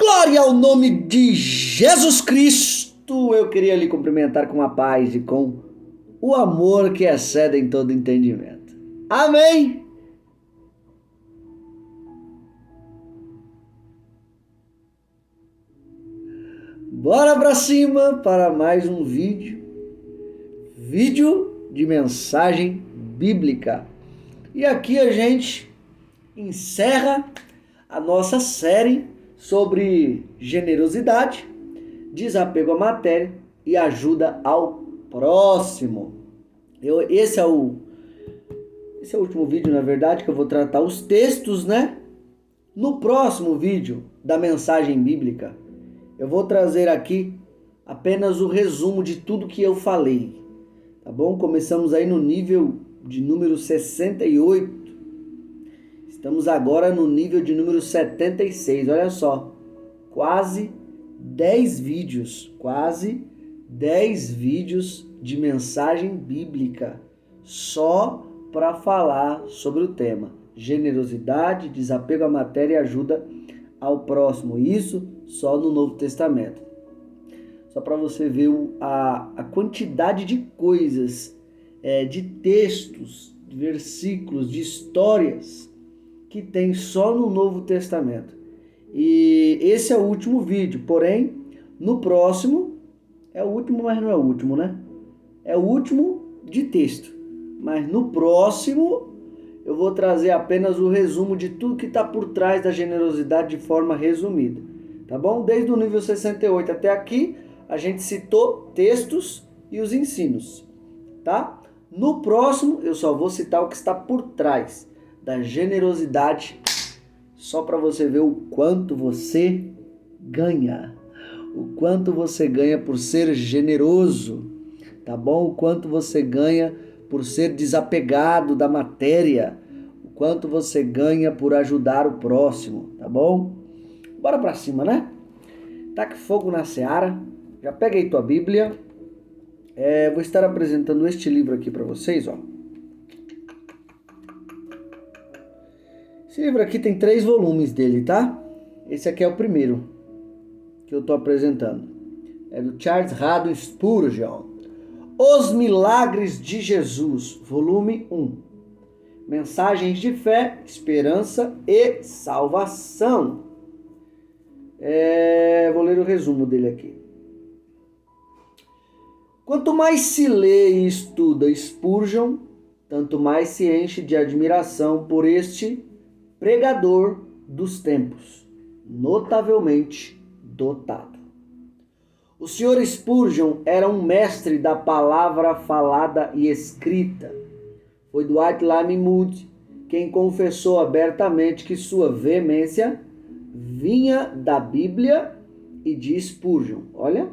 Glória ao nome de Jesus Cristo! Eu queria lhe cumprimentar com a paz e com o amor que excede em todo entendimento. Amém? Bora pra cima para mais um vídeo de mensagem bíblica. E aqui a gente encerra a nossa série sobre generosidade, desapego à matéria e ajuda ao próximo. Esse é o último vídeo, na verdade, que eu vou tratar os textos, né? No próximo vídeo da mensagem bíblica, eu vou trazer aqui apenas o resumo de tudo que eu falei, tá bom? Começamos aí no nível de número 68. Estamos agora no nível de número 76, olha só. Quase 10 vídeos de mensagem bíblica só para falar sobre o tema generosidade, desapego à matéria e ajuda ao próximo. Isso só no Novo Testamento. Só para você ver a quantidade de coisas, de textos, de versículos, de histórias que tem só no Novo Testamento. E esse é o último vídeo, porém, no próximo, é o último, mas não é o último, né? É o último de texto. Mas no próximo, eu vou trazer apenas o resumo de tudo que está por trás da generosidade de forma resumida. Tá bom? Desde o nível 68 até aqui, a gente citou textos e os ensinos. Tá? No próximo, eu só vou citar o que está por trás da generosidade, só para você ver o quanto você ganha. O quanto você ganha por ser generoso, tá bom? O quanto você ganha por ser desapegado da matéria. O quanto você ganha por ajudar o próximo, tá bom? Bora pra cima, né? Taque fogo na seara. Já pega aí tua Bíblia. Vou estar apresentando este livro aqui para vocês, ó. Esse livro aqui tem 3 volumes dele, tá? Esse aqui é o primeiro que eu tô apresentando. É do Charles Haddon Spurgeon. Os Milagres de Jesus, volume 1. Mensagens de fé, esperança e salvação. Vou ler o resumo dele aqui. Quanto mais se lê e estuda Spurgeon, tanto mais se enche de admiração por este pregador dos tempos, notavelmente dotado. O Sr. Spurgeon era um mestre da palavra falada e escrita. Foi Dwight Lyman Moody quem confessou abertamente que sua veemência vinha da Bíblia e de Spurgeon. Olha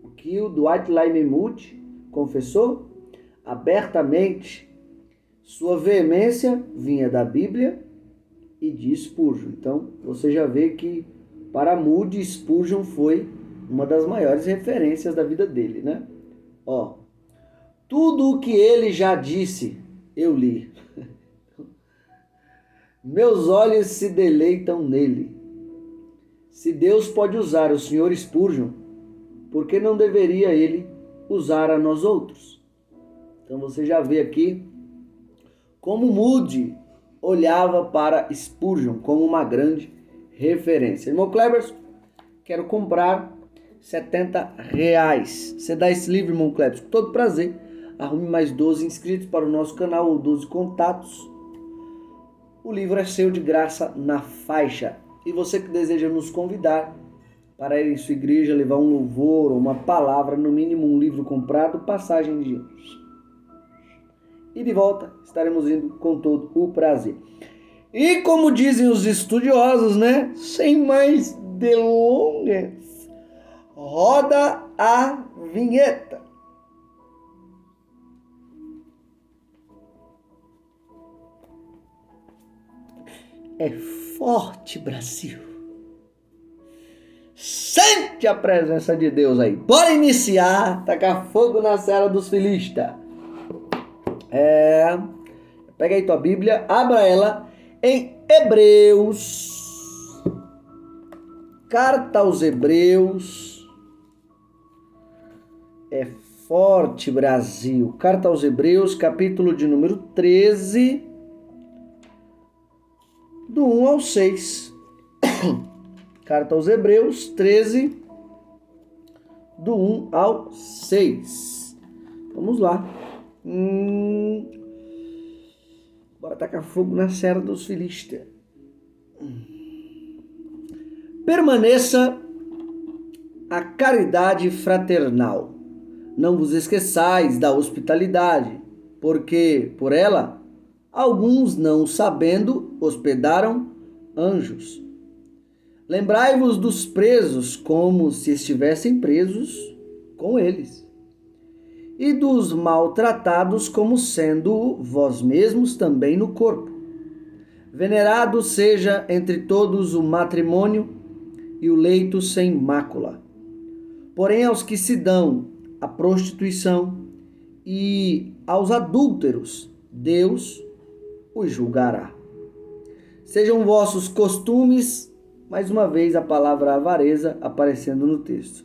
o que o Dwight Lyman Moody confessou abertamente. Sua veemência vinha da Bíblia e de Spurgeon. Então, você já vê que para Moody, Spurgeon foi uma das maiores referências da vida dele, né? Ó, tudo o que ele já disse, eu li. Meus olhos se deleitam nele. Se Deus pode usar o Sr. Spurgeon, por que não deveria ele usar a nós outros? Então, você já vê aqui como Moody olhava para Spurgeon como uma grande referência. Irmão Cleberson, quero comprar R$70. Você dá esse livro, irmão Cleberson, com todo prazer. Arrume mais 12 inscritos para o nosso canal ou 12 contatos. O livro é seu de graça na faixa. E você que deseja nos convidar para ir em sua igreja, levar um louvor ou uma palavra, no mínimo um livro comprado, passagem de Jesus. E de volta, estaremos indo com todo o prazer. E como dizem os estudiosos, né? Sem mais delongas, roda a vinheta. É forte, Brasil. Sente a presença de Deus aí. Bora iniciar, tacar fogo na seara dos filistas. Pega aí tua Bíblia, abra ela em Hebreus Carta aos Hebreus. É forte, Brasil. Carta aos Hebreus, capítulo de número 13, do 1 ao 6. Carta aos Hebreus, 13, do 1 ao 6. Vamos lá. Bora tacar fogo na serra dos Filisteus. Permaneça a caridade fraternal. Não vos esqueçais da hospitalidade, porque por ela alguns, não sabendo, hospedaram anjos. Lembrai-vos dos presos como se estivessem presos com eles, e dos maltratados como sendo vós mesmos também no corpo. Venerado seja entre todos o matrimônio e o leito sem mácula. Porém, aos que se dão à prostituição e aos adúlteros, Deus os julgará. Sejam vossos costumes, mais uma vez a palavra avareza aparecendo no texto.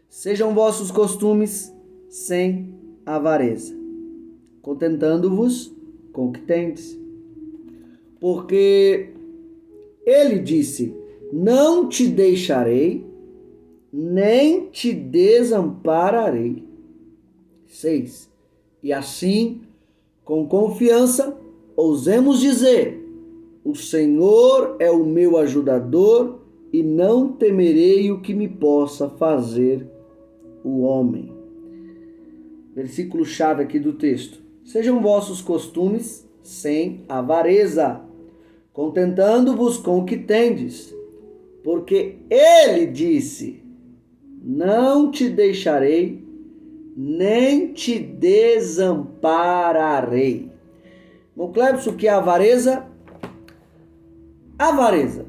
Sejam vossos costumes sem avareza, contentando-vos com o que tendes. Porque ele disse: não te deixarei, nem te desampararei. 6. E assim, com confiança, ousemos dizer: o Senhor é o meu ajudador e não temerei o que me possa fazer o homem. Versículo-chave aqui do texto. Sejam vossos costumes sem avareza, contentando-vos com o que tendes, porque ele disse: não te deixarei, nem te desampararei. Bom, Clebson, o que é avareza? Avareza.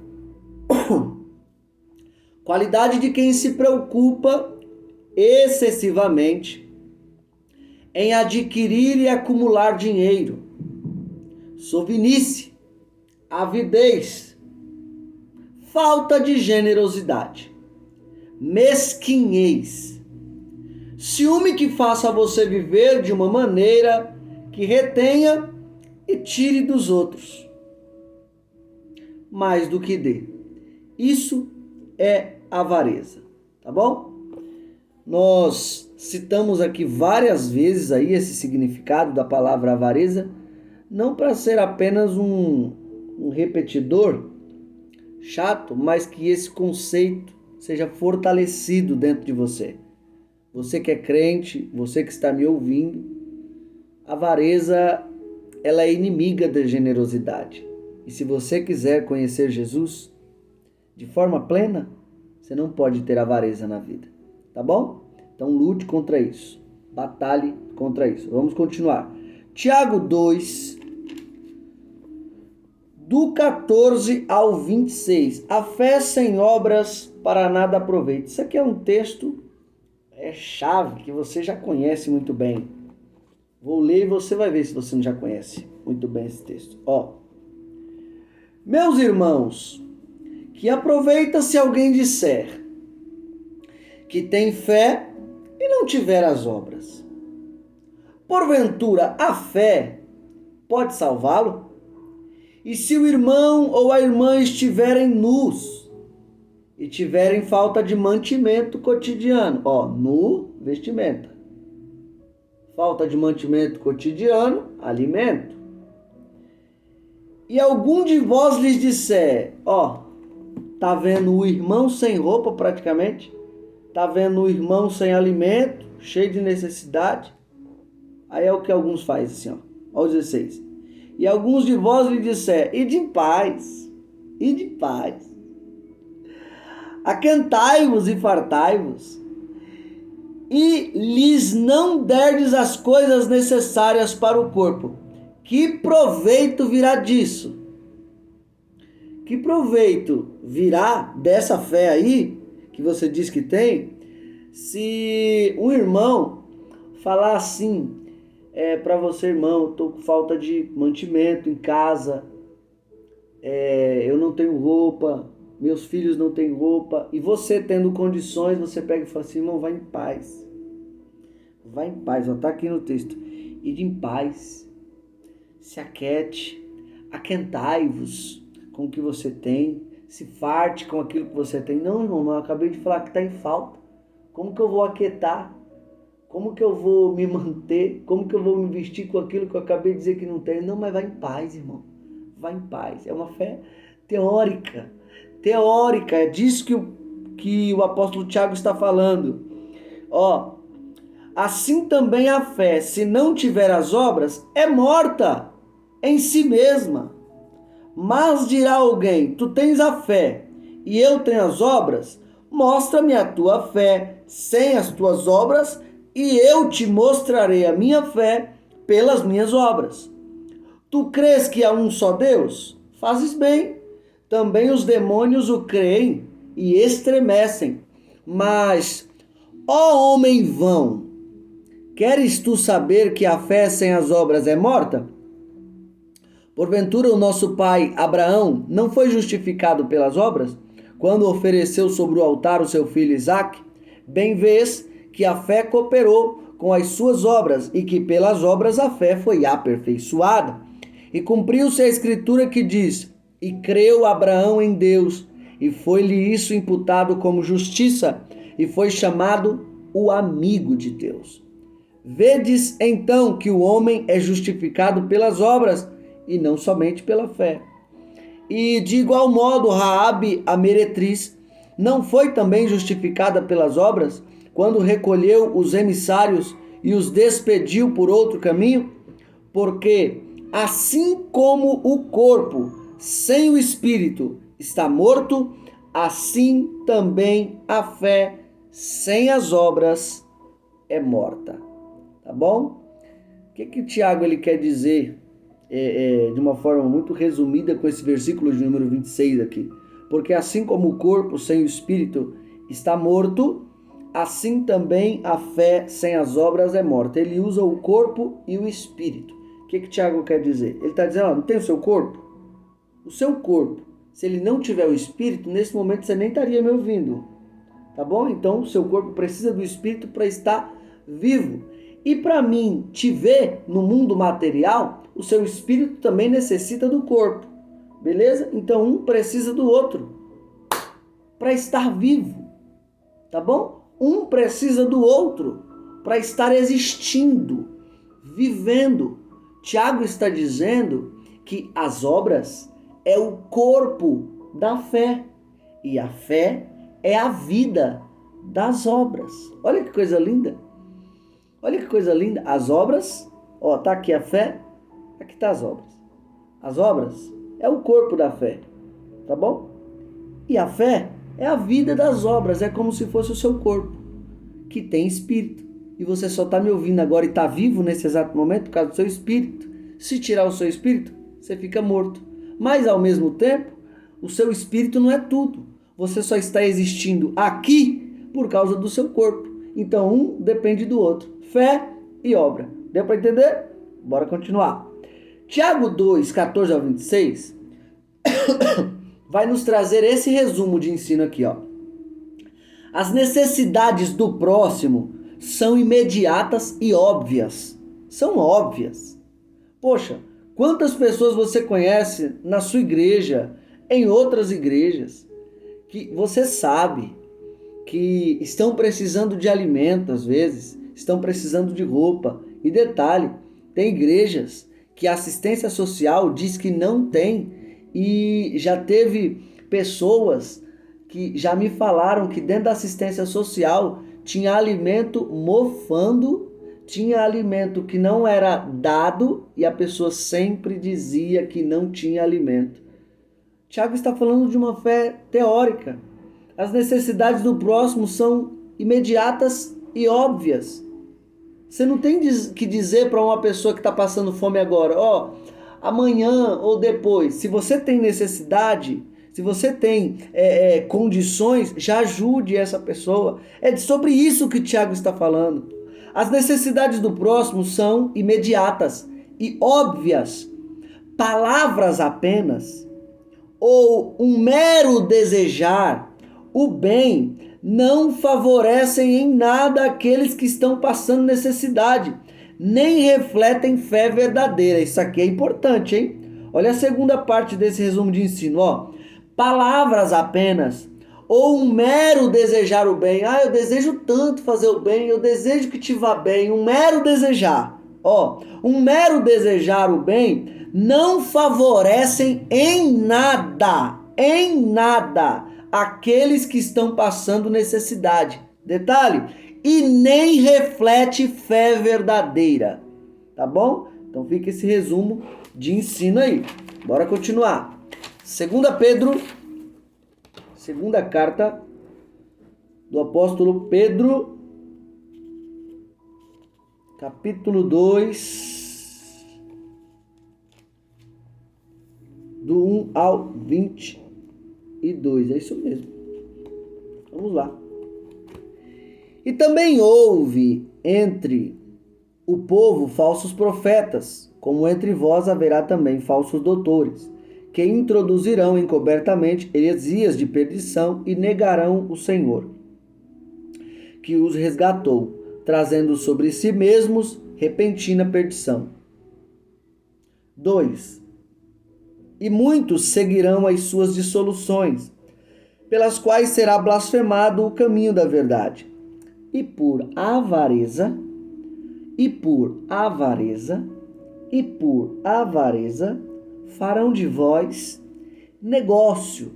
Qualidade de quem se preocupa excessivamente em adquirir e acumular dinheiro. Sovinice, avidez, falta de generosidade, mesquinhez, ciúme que faça você viver de uma maneira que retenha e tire dos outros mais do que dê. Isso é avareza, tá bom? Nós citamos aqui várias vezes aí esse significado da palavra avareza, não para ser apenas um repetidor chato, mas que esse conceito seja fortalecido dentro de você. Você que é crente, você que está me ouvindo, a avareza, ela é inimiga da generosidade. E se você quiser conhecer Jesus de forma plena, você não pode ter avareza na vida, tá bom? Então lute contra isso, batalhe contra isso. Vamos continuar. Tiago 2, do 14 ao 26. A fé sem obras para nada aproveita. Isso aqui é um texto chave que você já conhece muito bem. Vou ler e você vai ver se você não já conhece muito bem esse texto. Meus irmãos, que aproveita se alguém disser que tem fé e não tiver as obras. Porventura, a fé pode salvá-lo? E se o irmão ou a irmã estiverem nus e tiverem falta de mantimento cotidiano, nu, vestimenta. Falta de mantimento cotidiano, alimento. E algum de vós lhes disser, tá vendo o irmão sem roupa praticamente? Tá vendo o irmão sem alimento, cheio de necessidade? Aí é o que alguns fazem assim, ó o 16. E alguns de vós lhe disser, ide em paz, aquentai-vos e fartai-vos, e lhes não derdes as coisas necessárias para o corpo. Que proveito virá disso? Que proveito virá dessa fé aí, que você diz que tem, se um irmão falar assim, para você, irmão, eu tô com falta de mantimento em casa, eu não tenho roupa, meus filhos não têm roupa, e você tendo condições, você pega e fala assim, irmão, vai em paz. Vai em paz, está aqui no texto. Ide em paz, se aquete, aquentai-vos com o que você tem, se farte com aquilo que você tem. Não, irmão, eu acabei de falar que está em falta. Como que eu vou aquietar? Como que eu vou me manter? Como que eu vou me vestir com aquilo que eu acabei de dizer que não tem? Não, mas vai em paz, irmão. Vai em paz. É uma fé teórica. Teórica. É disso que o apóstolo Tiago está falando. Ó, assim também a fé, se não tiver as obras, é morta em si mesma. Mas dirá alguém, tu tens a fé e eu tenho as obras, mostra-me a tua fé sem as tuas obras e eu te mostrarei a minha fé pelas minhas obras. Tu crês que há um só Deus? Fazes bem. Também os demônios o creem e estremecem. Mas, ó homem vão, queres tu saber que a fé sem as obras é morta? Porventura o nosso pai Abraão não foi justificado pelas obras, quando ofereceu sobre o altar o seu filho Isaque? Bem vês que a fé cooperou com as suas obras e que pelas obras a fé foi aperfeiçoada. E cumpriu-se a escritura que diz, e creu Abraão em Deus, e foi-lhe isso imputado como justiça, e foi chamado o amigo de Deus. Vedes então que o homem é justificado pelas obras, e não somente pela fé. E de igual modo Raabe, a meretriz, não foi também justificada pelas obras, quando recolheu os emissários e os despediu por outro caminho? Porque assim como o corpo sem o espírito está morto, assim também a fé sem as obras é morta. Tá bom? O que Tiago ele quer dizer de uma forma muito resumida com esse versículo de número 26 aqui? Porque assim como o corpo sem o espírito está morto, assim também a fé sem as obras é morta. Ele usa o corpo e o espírito. O que Tiago quer dizer? Ele está dizendo, não tem o seu corpo? O seu corpo, se ele não tiver o espírito, nesse momento você nem estaria me ouvindo. Tá bom? Então o seu corpo precisa do espírito para estar vivo. E para mim te ver no mundo material, o seu espírito também necessita do corpo. Beleza? Então um precisa do outro para estar vivo. Tá bom? Um precisa do outro para estar existindo, vivendo. Tiago está dizendo que as obras é o corpo da fé e a fé é a vida das obras. Olha que coisa linda. Olha que coisa linda. As obras, ó, tá aqui a fé, aqui tá as obras. As obras é o corpo da fé, tá bom? E a fé é a vida das obras, é como se fosse o seu corpo, que tem espírito. E você só está me ouvindo agora e está vivo nesse exato momento por causa do seu espírito. Se tirar o seu espírito, você fica morto. Mas ao mesmo tempo, o seu espírito não é tudo. Você só está existindo aqui por causa do seu corpo. Então um depende do outro. Fé e obra. Deu para entender? Bora continuar. Tiago 2, 14 ao 26 vai nos trazer esse resumo de ensino aqui, ó. As necessidades do próximo são imediatas e óbvias. São óbvias. Poxa, quantas pessoas você conhece na sua igreja, em outras igrejas, que você sabe que estão precisando de alimento às vezes, estão precisando de roupa. E detalhe, tem igrejas que a assistência social diz que não tem, e já teve pessoas que já me falaram que dentro da assistência social tinha alimento mofando, tinha alimento que não era dado e a pessoa sempre dizia que não tinha alimento. Tiago está falando de uma fé teórica. As necessidades do próximo são imediatas e óbvias. Você não tem que dizer para uma pessoa que está passando fome agora, ó, amanhã ou depois. Se você tem necessidade, se você tem condições, já ajude essa pessoa. É sobre isso que Tiago está falando. As necessidades do próximo são imediatas e óbvias. Palavras apenas ou um mero desejar o bem não favorecem em nada aqueles que estão passando necessidade, nem refletem fé verdadeira. Isso aqui é importante, hein? Olha a segunda parte desse resumo de ensino, ó. Palavras apenas, ou um mero desejar o bem. Eu desejo tanto fazer o bem, eu desejo que te vá bem. Um mero desejar. Um mero desejar o bem não favorecem em nada aqueles que estão passando necessidade. Detalhe, e nem reflete fé verdadeira. Tá bom? Então fica esse resumo de ensino aí. Bora continuar. 2 Pedro, segunda carta do apóstolo Pedro, capítulo 2, do 1 ao 22. É isso mesmo. Vamos lá. E também houve entre o povo falsos profetas, como entre vós haverá também falsos doutores, que introduzirão encobertamente heresias de perdição e negarão o Senhor, que os resgatou, trazendo sobre si mesmos repentina perdição. 2. E muitos seguirão as suas dissoluções, pelas quais será blasfemado o caminho da verdade. E por avareza farão de vós negócio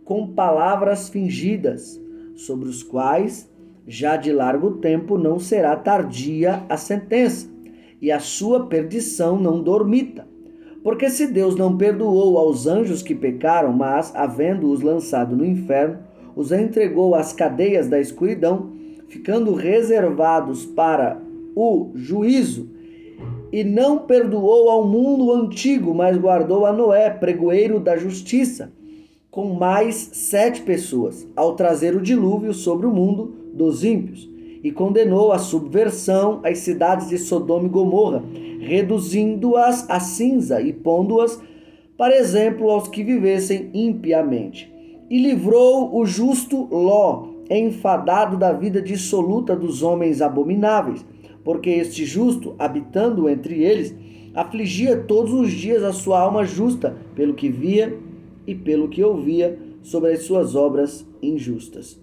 com palavras fingidas, sobre os quais já de largo tempo não será tardia a sentença, e a sua perdição não dormita. Porque se Deus não perdoou aos anjos que pecaram, mas, havendo-os lançado no inferno, os entregou às cadeias da escuridão, ficando reservados para o juízo, e não perdoou ao mundo antigo, mas guardou a Noé, pregoeiro da justiça, com mais 7 pessoas, ao trazer o dilúvio sobre o mundo dos ímpios, e condenou a subversão às cidades de Sodoma e Gomorra, reduzindo-as a cinza e pondo-as para exemplo aos que vivessem impiamente. E livrou o justo Ló, enfadado da vida dissoluta dos homens abomináveis, porque este justo, habitando entre eles, afligia todos os dias a sua alma justa, pelo que via e pelo que ouvia sobre as suas obras injustas.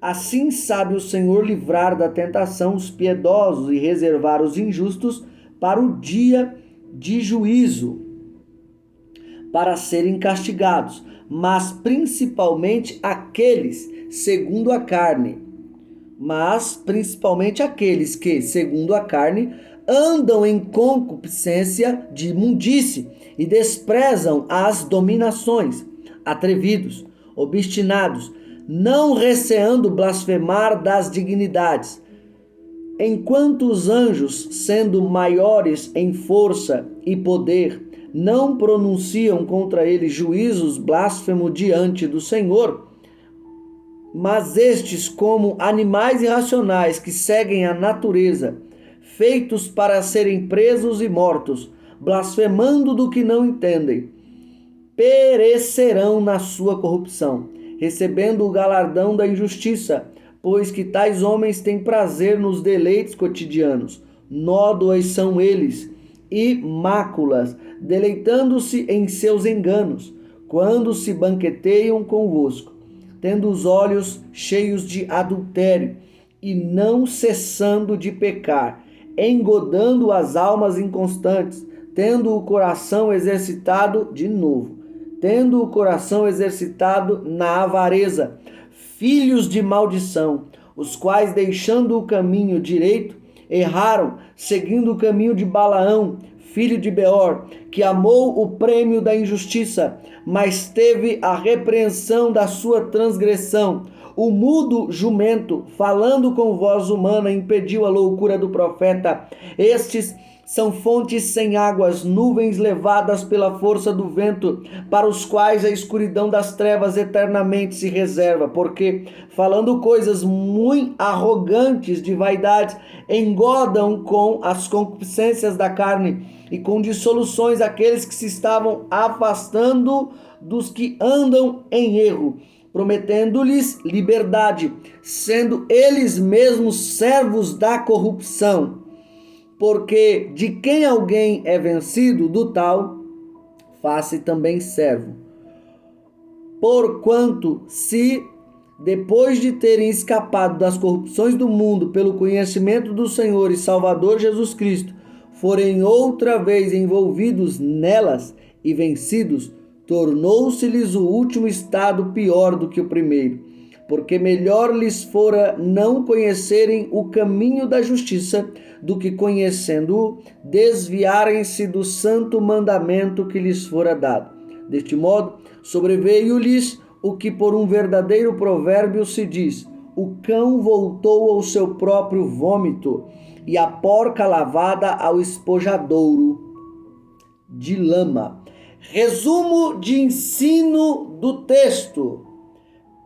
Assim sabe o Senhor livrar da tentação os piedosos e reservar os injustos para o dia de juízo, para serem castigados, mas principalmente aqueles segundo a carne. Mas principalmente aqueles que, segundo a carne, andam em concupiscência de imundície e desprezam as dominações, atrevidos, obstinados, não receando blasfemar das dignidades. Enquanto os anjos, sendo maiores em força e poder, não pronunciam contra eles juízos blasfemos diante do Senhor, mas estes, como animais irracionais que seguem a natureza, feitos para serem presos e mortos, blasfemando do que não entendem, perecerão na sua corrupção, recebendo o galardão da injustiça, pois que tais homens têm prazer nos deleites cotidianos. Nódoas são eles e máculas, deleitando-se em seus enganos, quando se banqueteiam convosco, tendo os olhos cheios de adultério e não cessando de pecar, engodando as almas inconstantes, tendo o coração exercitado na avareza, filhos de maldição, os quais, deixando o caminho direito, erraram, seguindo o caminho de Balaão, filho de Beor, que amou o prêmio da injustiça, mas teve a repreensão da sua transgressão. O mudo jumento, falando com voz humana, impediu a loucura do profeta. Estes são fontes sem águas, nuvens levadas pela força do vento, para os quais a escuridão das trevas eternamente se reserva, porque, falando coisas muito arrogantes de vaidade, engodam com as concupiscências da carne e com dissoluções aqueles que se estavam afastando dos que andam em erro, prometendo-lhes liberdade, sendo eles mesmos servos da corrupção. Porque de quem alguém é vencido, do tal faça também servo. Porquanto, se depois de terem escapado das corrupções do mundo pelo conhecimento do Senhor e Salvador Jesus Cristo, forem outra vez envolvidos nelas e vencidos, tornou-se-lhes o último estado pior do que o primeiro, porque melhor lhes fora não conhecerem o caminho da justiça, do que conhecendo-o, desviarem-se do santo mandamento que lhes fora dado. Deste modo, sobreveio-lhes o que por um verdadeiro provérbio se diz: o cão voltou ao seu próprio vômito, e a porca lavada ao espojadouro de lama. Resumo de ensino do texto.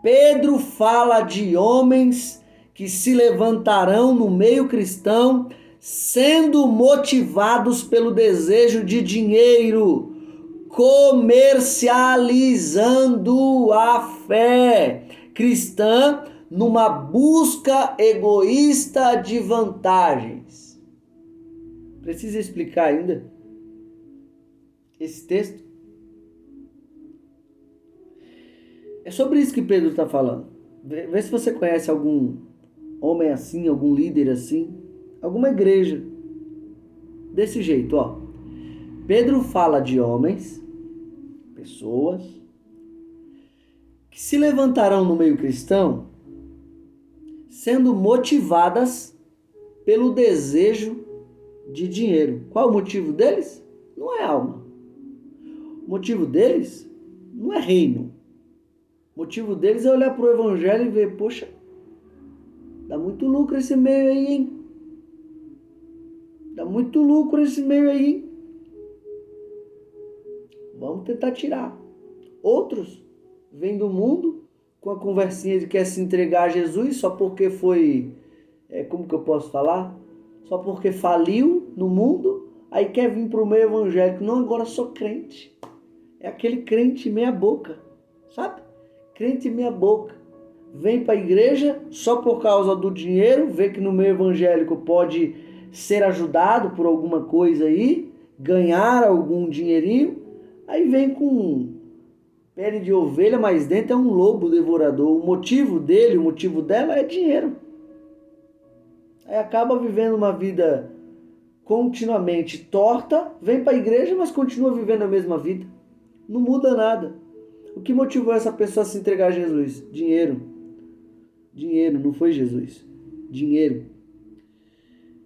Pedro fala de homens que se levantarão no meio cristão sendo motivados pelo desejo de dinheiro, comercializando a fé cristã numa busca egoísta de vantagens. Precisa explicar ainda esse texto? É sobre isso que Pedro está falando. Vê se você conhece algum homem assim, algum líder assim, alguma igreja desse jeito, ó. Pedro fala de homens, pessoas, que se levantarão no meio cristão sendo motivadas pelo desejo de dinheiro. Qual o motivo deles? Não é alma. O motivo deles não é reino. O motivo deles é olhar para o evangelho e ver, poxa, dá muito lucro esse meio aí, hein? Dá muito lucro esse meio aí, hein? Vamos tentar tirar. Outros vêm do mundo com a conversinha de quer se entregar a Jesus só porque foi, como que eu posso falar? Só porque faliu no mundo, aí quer vir para o meio evangélico. Não, agora sou crente. É aquele crente meia boca, sabe? Crente meia boca. Vem para a igreja só por causa do dinheiro, vê que no meio evangélico pode ser ajudado por alguma coisa aí, ganhar algum dinheirinho, aí vem com pele de ovelha, mas dentro é um lobo devorador. O motivo dele, o motivo dela é dinheiro. Aí acaba vivendo uma vida continuamente torta, vem para a igreja, mas continua vivendo a mesma vida. Não muda nada. O que motivou essa pessoa a se entregar a Jesus? Dinheiro. Dinheiro, não foi Jesus. Dinheiro.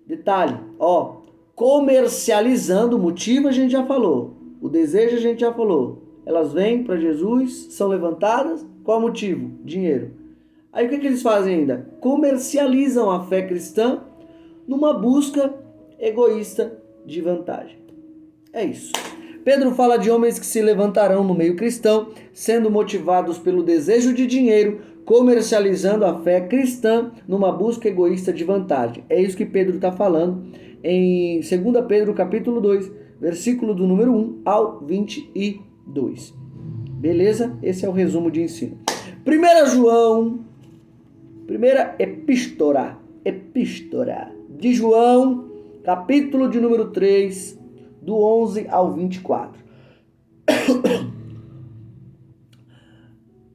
Detalhe, ó, comercializando, o motivo a gente já falou. O desejo a gente já falou. Elas vêm para Jesus, são levantadas. Qual o motivo? Dinheiro. Aí o que eles fazem ainda? Comercializam a fé cristã numa busca egoísta de vantagem. É isso. Pedro fala de homens que se levantarão no meio cristão, sendo motivados pelo desejo de dinheiro, comercializando a fé cristã numa busca egoísta de vantagem. É isso que Pedro está falando em 2 Pedro capítulo 2, versículo do número 1 ao 22. Beleza? Esse é o resumo de ensino. 1 João, primeira epístola de João, capítulo de número 3, do 11 ao 24.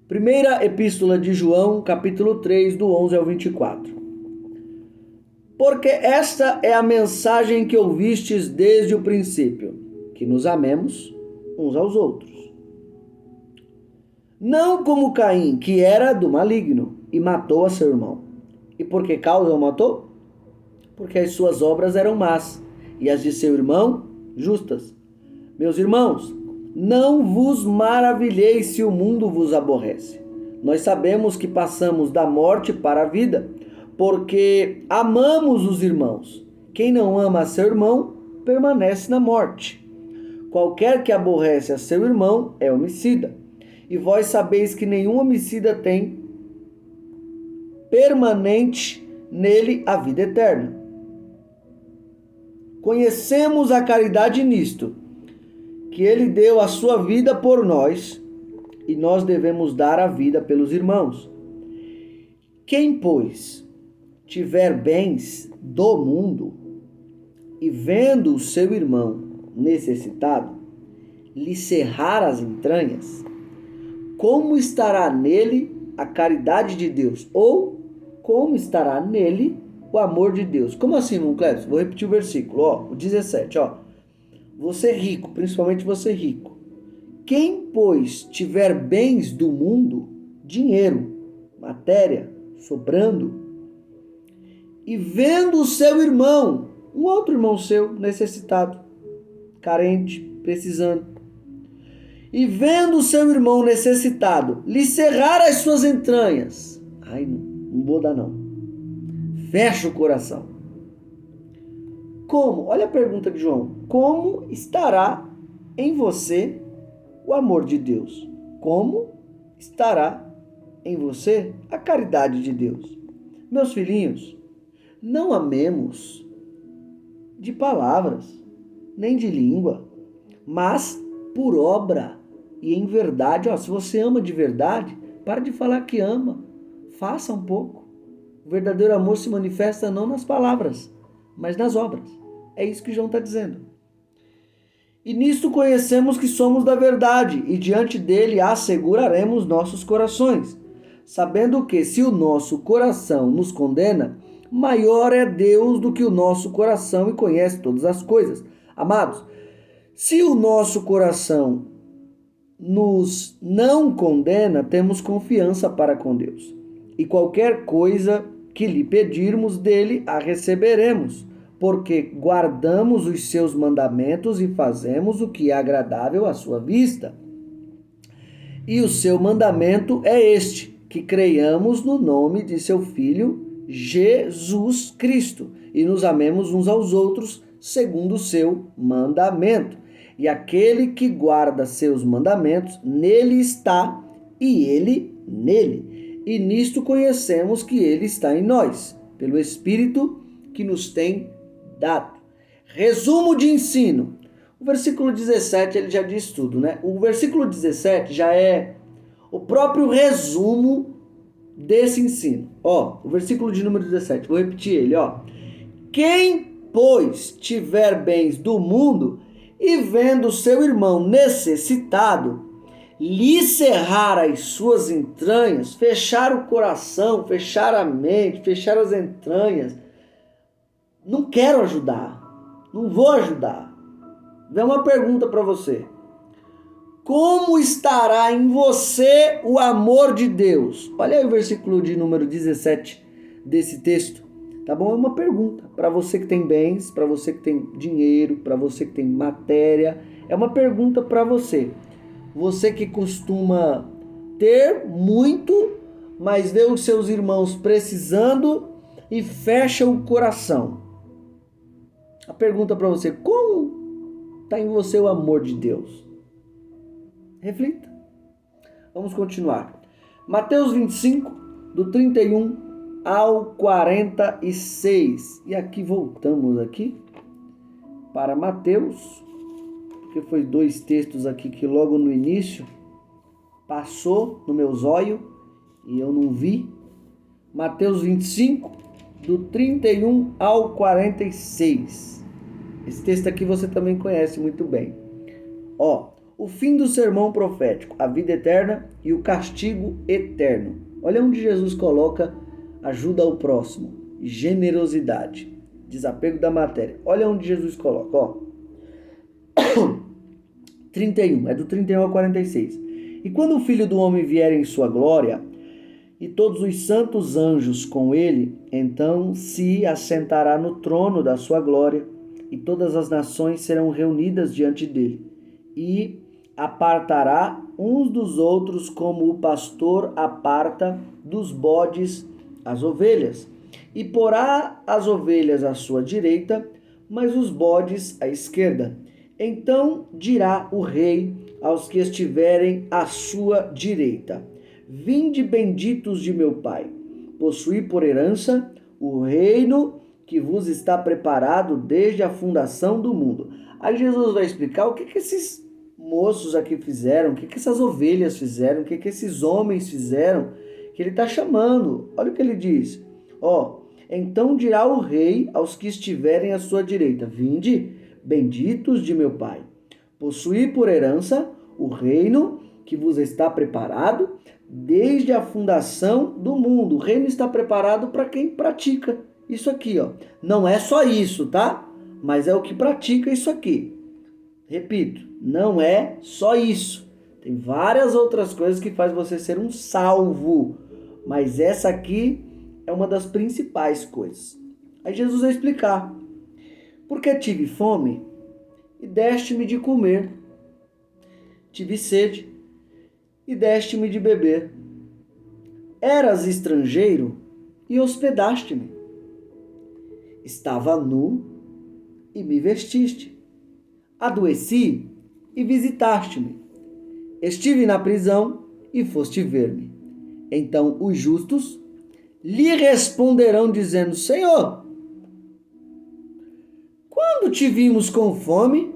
Primeira epístola de João, capítulo 3, do 11 ao 24. Porque esta é a mensagem que ouvistes desde o princípio, que nos amemos uns aos outros. Não como Caim, que era do maligno, e matou a seu irmão. E por que causa o matou? Porque as suas obras eram más, e as de seu irmão justas. Meus irmãos, não vos maravilheis se o mundo vos aborrece. Nós sabemos que passamos da morte para a vida, porque amamos os irmãos. Quem não ama a seu irmão, permanece na morte. Qualquer que aborrece a seu irmão é homicida. E vós sabeis que nenhum homicida tem permanente nele a vida eterna. Conhecemos a caridade nisto, que ele deu a sua vida por nós, e nós devemos dar a vida pelos irmãos. Quem, pois, tiver bens do mundo e vendo o seu irmão necessitado, lhe cerrar as entranhas, como estará nele a caridade de Deus? Ou como estará nele o amor de Deus? Como assim, irmão Cleves? Vou repetir o versículo, o 17, Você rico, principalmente você rico. Quem, pois, tiver bens do mundo, dinheiro, matéria, sobrando, e vendo o seu irmão, um outro irmão seu, necessitado, carente, precisando, e vendo o seu irmão necessitado, lhe cerrar as suas entranhas, não vou dar não, fecha o coração. Como? Olha a pergunta de João. Como estará em você o amor de Deus? Como estará em você a caridade de Deus? Meus filhinhos, não amemos de palavras, nem de língua, mas por obra e em verdade. Se você ama de verdade, para de falar que ama, faça um pouco. O verdadeiro amor se manifesta não nas palavras, mas nas obras. É isso que João está dizendo. E nisto conhecemos que somos da verdade, e diante dele asseguraremos nossos corações, sabendo que, se o nosso coração nos condena, maior é Deus do que o nosso coração e conhece todas as coisas. Amados, se o nosso coração nos não condena, temos confiança para com Deus. E qualquer coisa que lhe pedirmos dele, a receberemos, porque guardamos os seus mandamentos e fazemos o que é agradável à sua vista. E o seu mandamento é este, que creiamos no nome de seu Filho, Jesus Cristo, e nos amemos uns aos outros segundo o seu mandamento. E aquele que guarda seus mandamentos, nele está, e ele nele. E nisto conhecemos que ele está em nós, pelo Espírito que nos tem dado. Resumo de ensino. O versículo 17 ele já diz tudo, né? O versículo 17 já é o próprio resumo desse ensino. O versículo de número 17, vou repetir ele, Quem, pois, tiver bens do mundo e vendo seu irmão necessitado, lhe cerrar as suas entranhas, fechar o coração, fechar a mente, fechar as entranhas, não quero ajudar, não vou ajudar. Vem uma pergunta para você. Como estará em você o amor de Deus? Olha aí o versículo de número 17 desse texto. Tá bom? É uma pergunta para você que tem bens, para você que tem dinheiro, para você que tem matéria. É uma pergunta para você. Você que costuma ter muito, mas vê os seus irmãos precisando e fecha o coração. A pergunta para você: como está em você o amor de Deus? Reflita. Vamos continuar. Mateus 25, do 31 ao 46. E aqui voltamos aqui para Mateus, porque foi 2 textos aqui que logo no início passou no meu zóio e eu não vi. Mateus 25, do 31 ao 46. Esse texto aqui você também conhece muito bem. O fim do sermão profético, a vida eterna e o castigo eterno. Olha onde Jesus coloca ajuda ao próximo, generosidade, desapego da matéria. Olha onde Jesus coloca, 31, é do 31 ao 46. E quando o Filho do Homem vier em sua glória, e todos os santos anjos com ele, então se assentará no trono da sua glória, e todas as nações serão reunidas diante dele, e apartará uns dos outros como o pastor aparta dos bodes as ovelhas, e porá as ovelhas à sua direita, mas os bodes à esquerda. Então dirá o rei aos que estiverem à sua direita: Vinde, benditos de meu Pai, possuí por herança o reino que vos está preparado desde a fundação do mundo. Aí Jesus vai explicar o que esses moços aqui fizeram, o que essas ovelhas fizeram, o que esses homens fizeram, que ele está chamando. Olha o que ele diz. Então dirá o rei aos que estiverem à sua direita: vinde, benditos de meu Pai, possuí por herança o reino que vos está preparado desde a fundação do mundo. O reino está preparado para quem pratica isso aqui, Não é só isso, tá? Mas é o que pratica isso aqui. Repito, não é só isso. Tem várias outras coisas que faz você ser um salvo, mas essa aqui é uma das principais coisas. Aí Jesus vai explicar: porque tive fome e deste-me de comer, tive sede e deste-me de beber, eras estrangeiro e hospedaste-me, estava nu e me vestiste, adoeci e visitaste-me, estive na prisão e foste ver-me. Então os justos lhe responderão dizendo: Senhor, quando te vimos com fome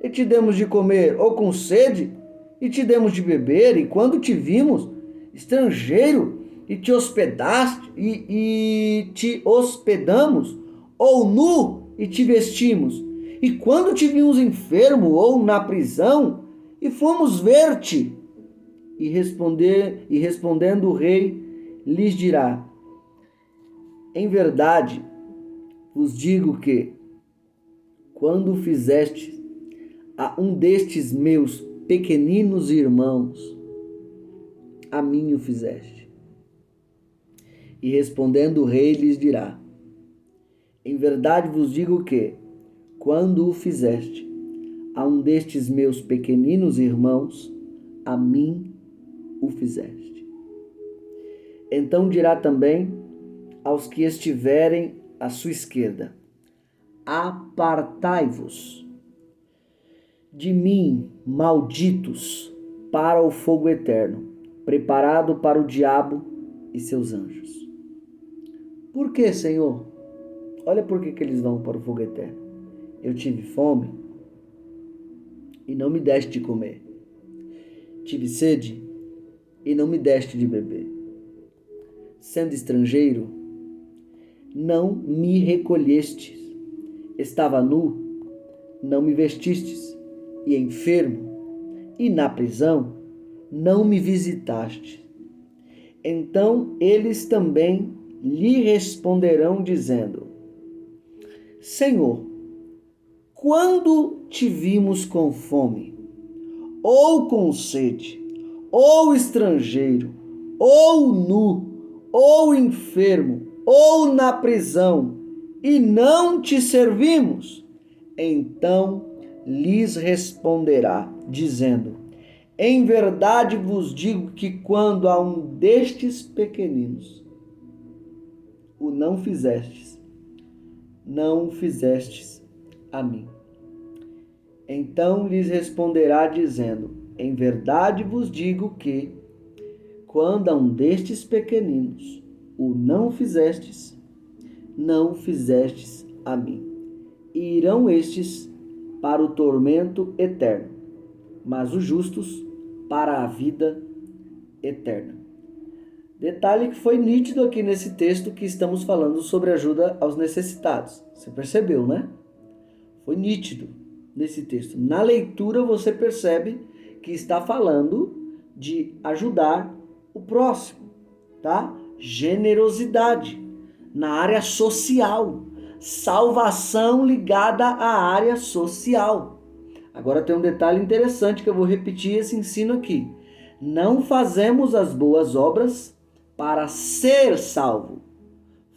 e te demos de comer, ou com sede e te demos de beber? E quando te vimos estrangeiro e te hospedamos, ou nu e te vestimos? E quando te vimos enfermo ou na prisão e fomos ver-te? E respondendo o rei lhes dirá: em verdade vos digo que, quando fizeste a um destes meus pequeninos irmãos, a mim o fizeste. E respondendo o rei lhes dirá: em verdade vos digo que, quando o fizeste a um destes meus pequeninos irmãos, a mim o fizeste. Então dirá também aos que estiverem à sua esquerda: apartai-vos de mim, malditos, para o fogo eterno, preparado para o diabo e seus anjos. Por que, Senhor? Olha por que eles vão para o fogo eterno. Eu tive fome e não me deste de comer. Tive sede e não me deste de beber. Sendo estrangeiro, não me recolhestes. Estava nu, não me vestistes. E enfermo e na prisão, não me visitaste. Então eles também lhe responderão dizendo: Senhor, quando te vimos com fome, ou com sede, ou estrangeiro, ou nu, ou enfermo, ou na prisão, e não te servimos? Então lhes responderá, dizendo: em verdade vos digo que quando a um destes pequeninos o não fizestes, não o fizestes a mim. Então lhes responderá, dizendo: em verdade vos digo que, quando a um destes pequeninos o não fizestes, não fizestes a mim. E irão estes para o tormento eterno, mas os justos para a vida eterna. Detalhe que foi nítido aqui nesse texto que estamos falando sobre ajuda aos necessitados. Você percebeu, né? Foi nítido nesse texto. Na leitura você percebe que está falando de ajudar o próximo, tá? Generosidade na área social. Salvação ligada à área social. Agora tem um detalhe interessante que eu vou repetir esse ensino aqui. Não fazemos as boas obras para ser salvo.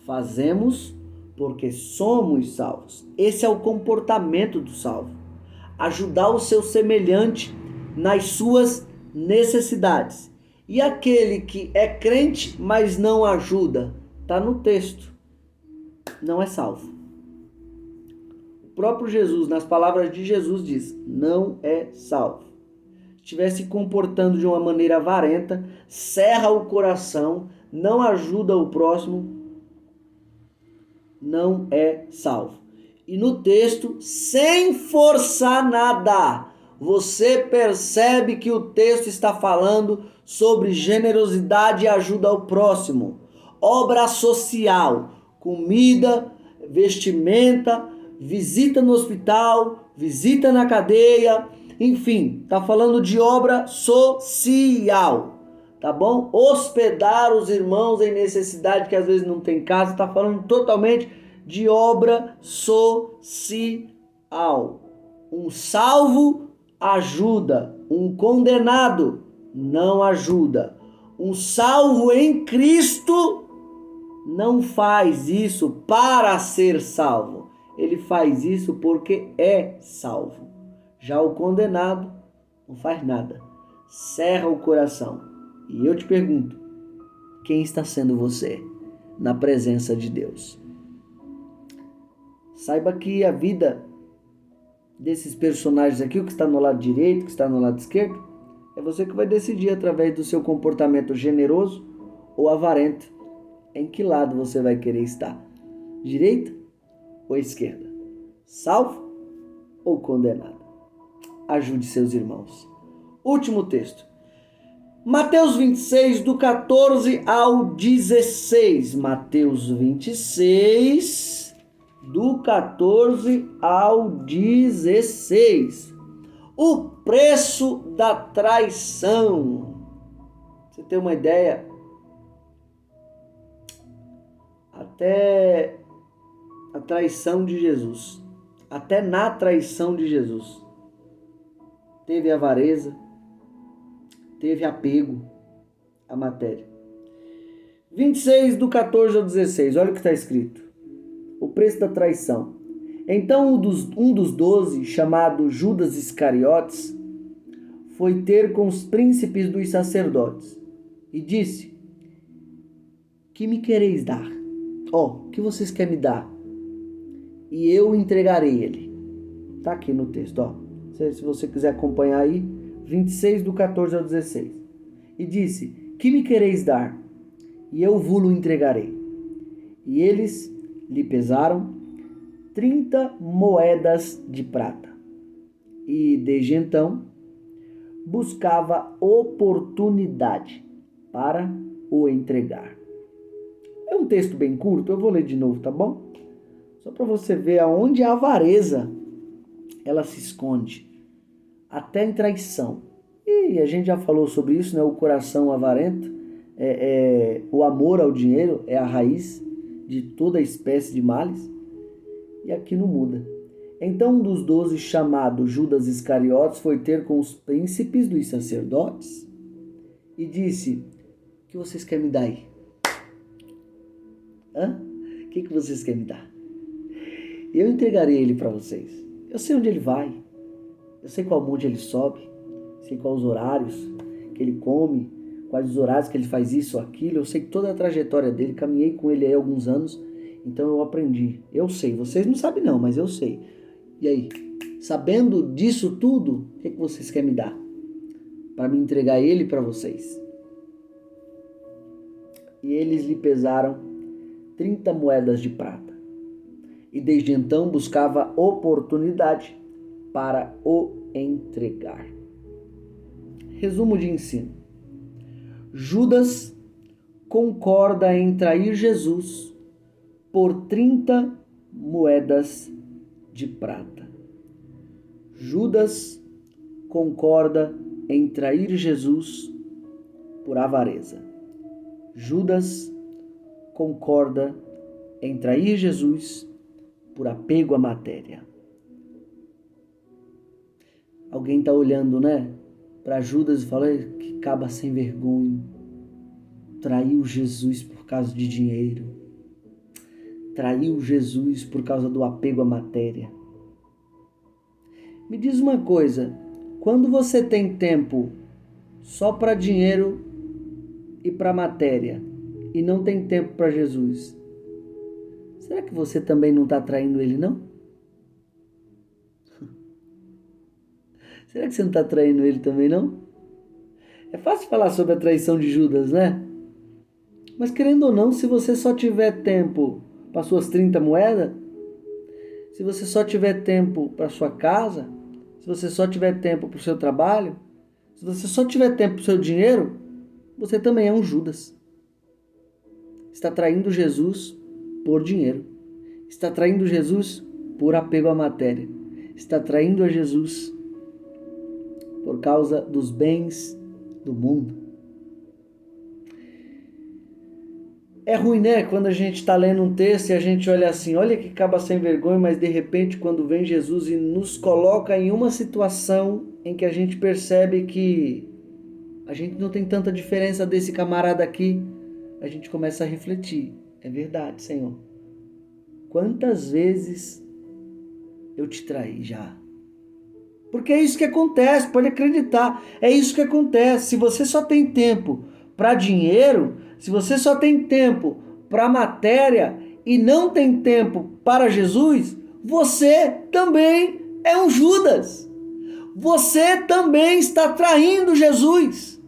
Fazemos porque somos salvos. Esse é o comportamento do salvo. Ajudar o seu semelhante nas suas necessidades. E aquele que é crente, mas não ajuda, está no texto, não é salvo. O próprio Jesus, nas palavras de Jesus, diz: não é salvo. Se estiver se comportando de uma maneira avarenta, cerra o coração, não ajuda o próximo, não é salvo. E no texto, sem forçar nada, Você percebe que o texto está falando sobre generosidade e ajuda ao próximo, obra social, comida, vestimenta, visita no hospital, visita na cadeia, enfim, está falando de obra social, tá bom? Hospedar os irmãos em necessidade que às vezes não tem casa, está falando totalmente de obra social. Um salvo ajuda, um condenado não ajuda. Um salvo em Cristo não faz isso para ser salvo. Ele faz isso porque é salvo. Já o condenado não faz nada. Cerra o coração. E eu te pergunto, quem está sendo você na presença de Deus? Saiba que a vida desses personagens aqui, o que está no lado direito, o que está no lado esquerdo, é você que vai decidir através do seu comportamento generoso ou avarento em que lado você vai querer estar, direita ou esquerda, salvo ou condenado. Ajude seus irmãos. Último texto, Mateus 26, do 14 ao 16. Mateus 26, do 14 ao 16. O preço da traição. Você tem uma ideia? Até a traição de Jesus, até na traição de Jesus, teve avareza, teve apego à matéria. 26, do 14 ao 16, olha o que está escrito. O preço da traição. Então um dos 12, chamado Judas Iscariotes, foi ter com os príncipes dos sacerdotes e disse: que me quereis dar? O que vocês querem me dar? E eu entregarei ele. Está aqui no texto, se você quiser acompanhar aí, 26 do 14 ao 16. E disse: que me quereis dar? E eu vos-lo entregarei. E eles lhe pesaram 30 moedas de prata. E desde então buscava oportunidade para o entregar. É um texto bem curto, eu vou ler de novo, tá bom? Só para você ver aonde a avareza ela se esconde, até em traição. E a gente já falou sobre isso, né? O coração avarento, o amor ao dinheiro é a raiz de toda espécie de males. E aqui não muda. Então um dos 12, chamado Judas Iscariotes, foi ter com os príncipes dos sacerdotes e disse: o que vocês querem me dar aí? O que vocês querem me dar? Eu entregarei ele para vocês. Eu sei onde ele vai. Eu sei qual monte ele sobe. Sei quais os horários que ele come. Quais os horários que ele faz isso ou aquilo. Eu sei toda a trajetória dele. Caminhei com ele aí há alguns anos. Então eu aprendi. Eu sei. Vocês não sabem não, mas eu sei. E aí? Sabendo disso tudo, o que vocês querem me dar? Para me entregar ele para vocês. E eles lhe pesaram 30 moedas de prata. E desde então buscava oportunidade para o entregar. Resumo de ensino. Judas concorda em trair Jesus por 30 moedas de prata. Judas concorda em trair Jesus por avareza. Judas concorda em trair Jesus por apego à matéria. Alguém está olhando, né, para Judas e fala: que caba sem vergonha, traiu Jesus por causa de dinheiro, traiu Jesus por causa do apego à matéria. Me diz uma coisa, quando você tem tempo só para dinheiro e para matéria e não tem tempo para Jesus, será que você também não está traindo ele, não? Será que você não está traindo ele também, não? É fácil falar sobre a traição de Judas, né? Mas querendo ou não, se você só tiver tempo para suas 30 moedas, se você só tiver tempo para sua casa, se você só tiver tempo para o seu trabalho, se você só tiver tempo para o seu dinheiro, você também é um Judas. Está traindo Jesus por dinheiro. Está traindo Jesus por apego à matéria. Está traindo a Jesus por causa dos bens do mundo. É ruim, né? Quando a gente está lendo um texto e a gente olha assim, olha que acaba sem vergonha, mas de repente quando vem Jesus e nos coloca em uma situação em que a gente percebe que a gente não tem tanta diferença desse camarada aqui, a gente começa a refletir. É verdade, Senhor. Quantas vezes eu te traí já? Porque é isso que acontece, pode acreditar. É isso que acontece. Se você só tem tempo para dinheiro, se você só tem tempo para matéria e não tem tempo para Jesus, você também é um Judas. Você também está traindo Jesus.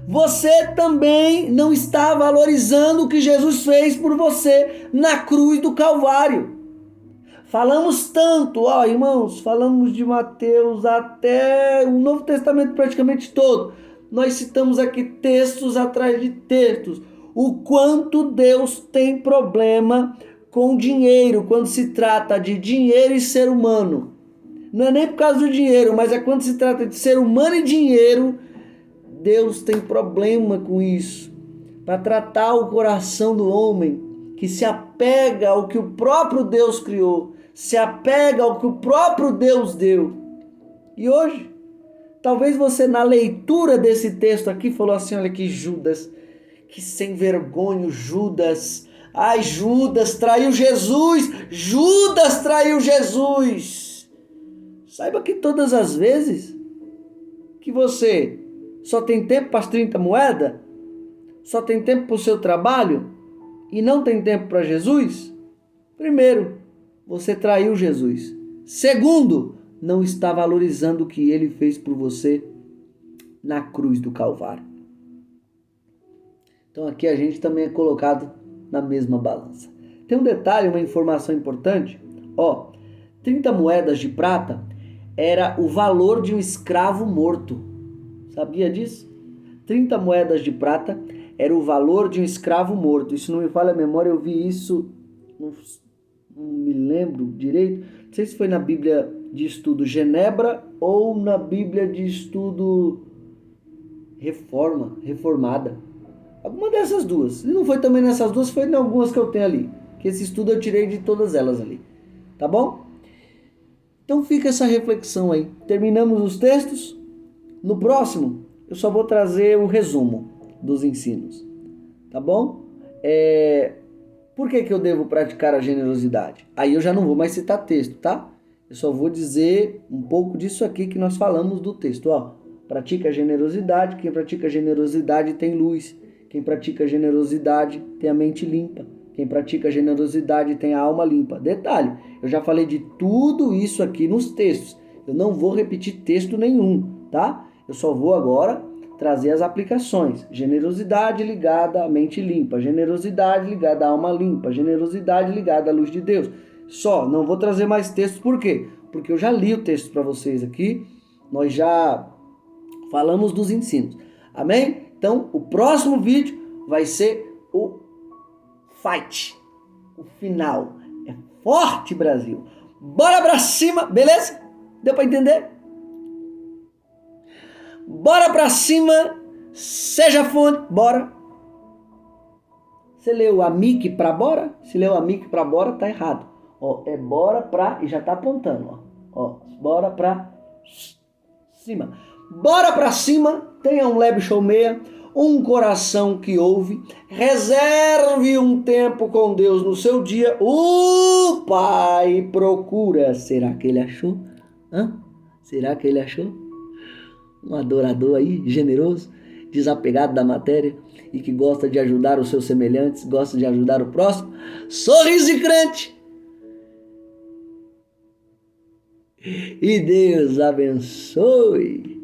Você também não está valorizando o que Jesus fez por você na cruz do Calvário. Falamos tanto, irmãos, falamos de Mateus até o Novo Testamento praticamente todo. Nós citamos aqui textos atrás de textos. O quanto Deus tem problema com dinheiro, quando se trata de dinheiro e ser humano. Não é nem por causa do dinheiro, mas é quando se trata de ser humano e dinheiro, Deus tem problema com isso. Para tratar o coração do homem que se apega ao que o próprio Deus criou, se apega ao que o próprio Deus deu. E hoje, talvez você na leitura desse texto aqui falou assim, olha que Judas, que sem vergonha Judas. Ai, Judas traiu Jesus, Judas traiu Jesus. Saiba que todas as vezes que você só tem tempo para as 30 moedas, só tem tempo para o seu trabalho e não tem tempo para Jesus, primeiro, você traiu Jesus. Segundo, não está valorizando o que ele fez por você na cruz do Calvário. Então aqui a gente também é colocado na mesma balança. Tem um detalhe, uma informação importante. 30 moedas de prata era o valor de um escravo morto. Sabia disso? 30 moedas de prata era o valor de um escravo morto. Isso não me falha a memória, eu vi isso, não me lembro direito. Não sei se foi na Bíblia de Estudo Genebra ou na Bíblia de Estudo Reformada. Alguma dessas duas. Se não foi também nessas duas, foi em algumas que eu tenho ali. Que esse estudo eu tirei de todas elas ali. Tá bom? Então fica essa reflexão aí. Terminamos os textos. No próximo, eu só vou trazer o resumo dos ensinos. Tá bom? Por que eu devo praticar a generosidade? Aí eu já não vou mais citar texto, tá? Eu só vou dizer um pouco disso aqui que nós falamos do texto. Pratica a generosidade. Quem pratica a generosidade tem luz. Quem pratica a generosidade tem a mente limpa. Quem pratica a generosidade tem a alma limpa. Detalhe, eu já falei de tudo isso aqui nos textos. Eu não vou repetir texto nenhum, tá? Eu só vou agora trazer as aplicações. Generosidade ligada à mente limpa. Generosidade ligada à alma limpa. Generosidade ligada à luz de Deus. Só, não vou trazer mais textos. Por quê? Porque eu já li o texto para vocês aqui. Nós já falamos dos ensinos. Amém? Então, o próximo vídeo vai ser o fight. O final. É forte, Brasil. Bora pra cima, beleza? Deu pra entender? Bora pra cima. Seja fonte. Bora. Você leu amique pra bora? Se leu amique pra bora, tá errado. É bora pra... E já tá apontando, bora pra cima. Bora pra cima. Tenha um leve show meia. Um coração que ouve. Reserve um tempo com Deus no seu dia. O Pai procura. Será que ele achou? Será que ele achou? Um adorador aí, generoso, desapegado da matéria e que gosta de ajudar os seus semelhantes, gosta de ajudar o próximo. Sorriso de crente. E Deus abençoe.